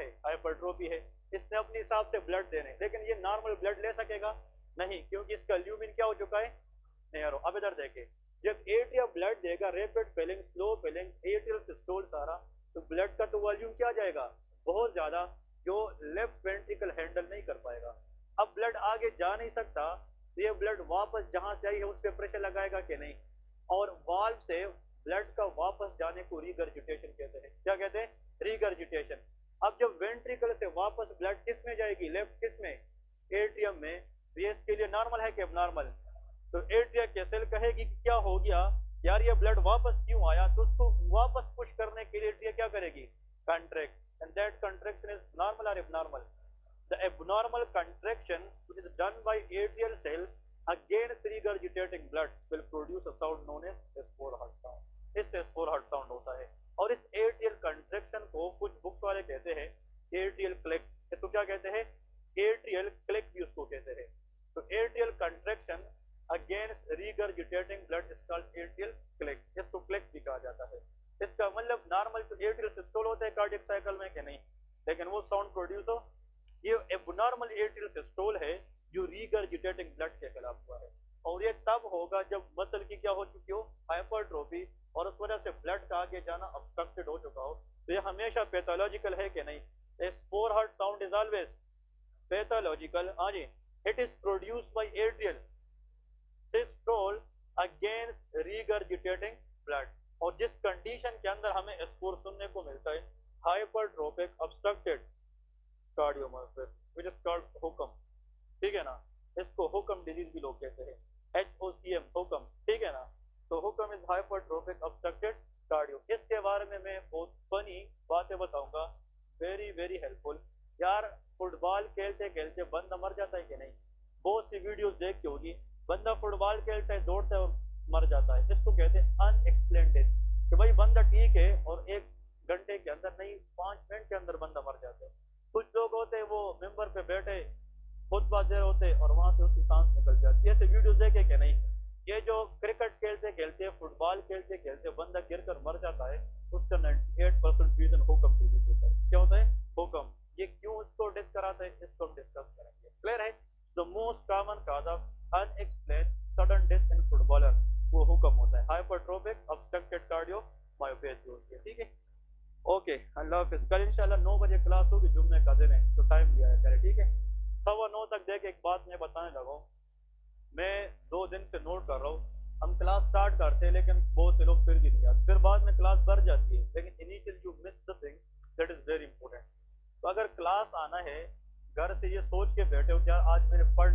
है, हाइपरट्रोफी है, इसने अपने हिसाब से ब्लड देने, लेकिन ये नॉर्मल ब्लड ले सकेगा नहीं, क्योंकि इसका ल्यूमिन क्या हो चुका है, नैरो। अब इधर देखे, जब एट्रियम ब्लड देगा, rapid filling, slow filling, atrial systole सारा, तो ब्लड का तो वॉल्यूम क्या जाएगा, बहुत ज्यादा, जो लेफ्ट वेंट्रिकल हैंडल नहीं कर पाएगा। अब ब्लड आगे जा नहीं सकता, तो ये ब्लड वापस जहां से आई है उस पर प्रेशर लगाएगा कि नहीं, और वाल्व से ब्लड का वापस जाने को रिगर्जिटेशन कहते हैं। क्या कहते हैं, रिगर्जिटेशन। अब जब वेंट्रिकल से वापस ब्लड किस में जाएगी, लेफ्ट किस में, एट्रियम में, तो ये इसके लिए नॉर्मल है कि एबनॉर्मल, तो एट्रिया के सेल कहेगी कि क्या हो गया यार, ये ब्लड वापस क्यों आया, तो उसको वापस पुश करने के लिए एट्रिया क्या करेगी, contract, and that contraction is normal और abnormal. The abnormal contraction is done by atrial cell against regurgitating blood will produce a sound known as S4 heart sound। इस S4 heart sound होता है, और इस atrial contraction को कुछ book वाले कहते हैं एट्रियल क्लिक, इसको क्या कहते हैं, एट्रियल क्लिक भी उसको कहते हैं। तो atrial contraction against regurgitating blood is called atrial click, इसको क्लिक भी कहा जाता है। इसका मतलब नॉर्मल तो एट्रियल सिस्टोल होता है कार्डियक साइकिल में कि नहीं, लेकिन वो साउंड प्रोड्यूस हो, ये एबनॉर्मल एट्रियल सिस्टोल है जो रिगर्जिटेटिंग ब्लड के खिलाफ हुआ है, और ये तब होगा जब मसल की क्या हो चुकी हो, हाइपरट्रोफी, और उस वजह से ब्लड का आगे जाना ऑब्स्ट्रक्टेड हो चुका हो, तो ये हमेशा पैथोलॉजिकल है कि नहीं। S4 heart sound is always pathological. हाँ जी, it is produced by atrial systole against regurgitating blood, और जिस कंडीशन के अंदर हमें S4 सुनने को मिलता है, hypertrophic obstructed cardiomyopathy which is called हुकम, ठीक है ना, इसको हुकम डिजीज भी लोग कहते हैं, HOCM हुकम, ठीक है ना। तो हुकम इज हाइपरट्रोफिक ऑब्स्ट्रक्टेड कार्डियो। इसके बारे में मैं बहुत फनी बातें बताऊंगा, वेरी वेरी हेल्पफुल। यार फुटबॉल खेलते खेलते बंदा मर जाता है कि नहीं, बहुत सी वीडियोस देख के होगी, बंदा फुटबॉल खेलता है, दौड़ता है और मर जाता है, इसको कहते हैं अनएक्सप्लेन्ड डेथ, कि भाई बंदा ठीक है और 1 घंटे के अंदर नहीं, 5 मिनट के अंदर बंदा मर जाता है। कुछ लोग होते हैं वो मेंबर पे बैठे खुतबा दे रहे होते और वहां से उसकी सांस निकल जाती है, ऐसे वीडियोस देखे कि नहीं। ये जो क्रिकेट खेलते खेलते, फुटबॉल खेलते खेलते बंदा गिरकर मर जाता है, उसका 98% रीजन हुकम डिजीज होता है। क्या होता है, हुकम। ये क्यों उसको डिस्कस कराते हैं, इसको हम डिस्कस करेंगे, क्लियर है। The most common cause of unexplained sudden death in footballer, वो हुकम होता है, हाइपरट्रोफिक ऑब्स्ट्रक्टेड कार्डियोमायोपैथी होती है, ठीक है। ओके, अल्लाह हाफिज़। कल इंशाल्लाह 9 बजे क्लास होगी, जुम्मे का दिन है, तो टाइम लिया है, ठीक है। 9:15 तक देख, एक बात मैं बताने लगा हूँ, मैं 2 दिन से नोट कर रहा हूँ, हम क्लास स्टार्ट करते हैं लेकिन बहुत से लोग फिर भी नहीं आते, फिर बाद में क्लास बढ़ जाती है, लेकिन initial you miss the thing that is very important. तो अगर क्लास आना है, घर से ये सोच के बैठे हो कि यार आज मैंने पढ़ना